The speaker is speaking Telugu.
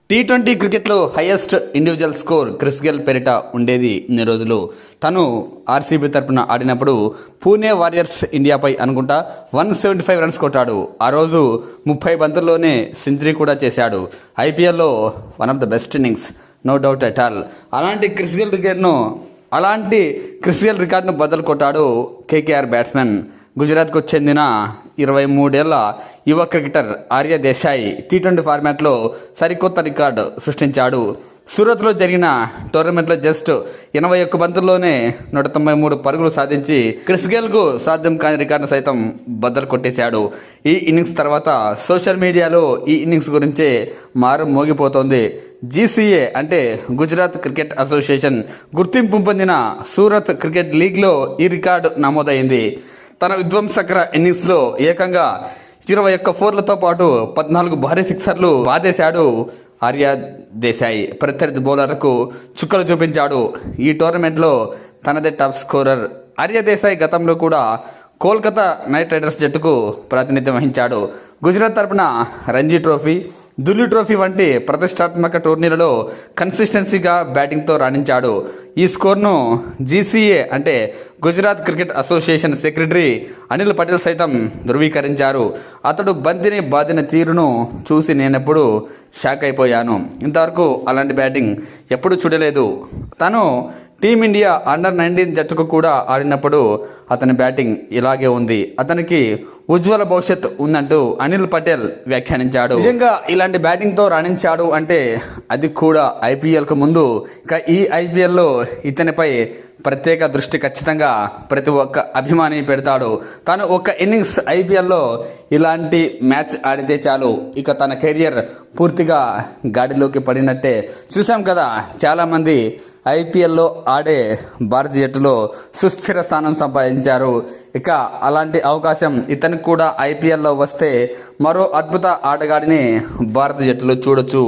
టీ20 క్రికెట్లో highest individual score Chris Gayle పేరిట ఉండేది ఇన్ని రోజులు. తను ఆర్సీబీ తరపున ఆడినప్పుడు పూణే వారియర్స్ ఇండియాపై అనుకుంటా 175 రన్స్ కొట్టాడు. ఆ రోజు 30 బంతుల్లోనే సెంచరీ కూడా చేశాడు. ఐపీఎల్లో one of the best innings, no doubt at all. అలాంటి క్రిస్ గేల్ రికార్డును బద్దలు కొట్టాడు కేకేఆర్ బ్యాట్స్మెన్. గుజరాత్కు చెందిన 23 ఏళ్ల యువ క్రికెటర్ ఆర్య దేశాయ్ టీ20 ఫార్మాట్లో సరికొత్త రికార్డు సృష్టించాడు. సూరత్లో జరిగిన టోర్నమెంట్లో జస్ట్ 81 బంతుల్లోనే 193 పరుగులు సాధించి క్రిస్ గేల్కు సాధ్యం కాని రికార్డును సైతం బద్దలు కొట్టేశాడు. ఈ ఇన్నింగ్స్ తర్వాత సోషల్ మీడియాలో ఈ ఇన్నింగ్స్ గురించే మారు మోగిపోతోంది. జీసీఏ అంటే గుజరాత్ క్రికెట్ అసోసియేషన్ గుర్తింపు పొందిన సూరత్ క్రికెట్ లీగ్లో ఈ రికార్డు నమోదైంది. తన విధ్వంసకర ఇన్నింగ్స్లో ఏకంగా 21 ఫోర్లతో పాటు 14 భారీ సిక్సర్లు బాధేశాడు ఆర్య దేశాయ్. ప్రత్యర్థి బౌలర్లకు చుక్కలు చూపించాడు. ఈ టోర్నమెంట్లో తనదే టాప్ స్కోరర్. ఆర్య దేశాయ్ గతంలో కూడా కోల్కతా నైట్ రైడర్స్ జట్టుకు ప్రాతినిధ్యం వహించాడు. గుజరాత్ తరపున రంజీ ట్రోఫీ, దుల్లీ ట్రోఫీ వంటి ప్రతిష్టాత్మక టోర్నీలలో కన్సిస్టెన్సీగా బ్యాటింగ్తో రాణించాడు. ఈ స్కోర్ను జీసీఏ అంటే Gujarat cricket association secretary Anil Patel సైతం ధృవీకరించారు. అతడు బంతిని బాదిన తీరును చూసి నేనెప్పుడు షాక్ అయిపోయాను. ఇంతవరకు అలాంటి బ్యాటింగ్ ఎప్పుడు చూడలేదు. తను టీమిండియా అండర్-19 జట్టుకు కూడా ఆడినప్పుడు అతని బ్యాటింగ్ ఇలాగే ఉంది. అతనికి ఉజ్వల భవిష్యత్ ఉందంటూ అనిల్ పటేల్ వ్యాఖ్యానించాడు. నిజంగా ఇలాంటి బ్యాటింగ్తో రాణించాడు అంటే అది కూడా ఐపీఎల్కు ముందు. ఇక ఈ ఐపీఎల్లో ఇతనిపై ప్రత్యేక దృష్టి ఖచ్చితంగా ప్రతి ఒక్క అభిమాని పెడతాడు. తాను ఒక ఇన్నింగ్స్ ఐపీఎల్లో ఇలాంటి మ్యాచ్ ఆడితే చాలు, ఇక తన కెరియర్ పూర్తిగా గాడిలోకి పడినట్టే. చూసాం కదా, చాలామంది ఐపీఎల్లో ఆడే భారతీయ జట్టులో సుస్థిర స్థానం సంపాదించారు. ఇక అలాంటి అవకాశం ఇతనికి కూడా ఐపీఎల్లో వస్తే మరో అద్భుత ఆటగాడిని భారత జట్టులో చూడొచ్చు.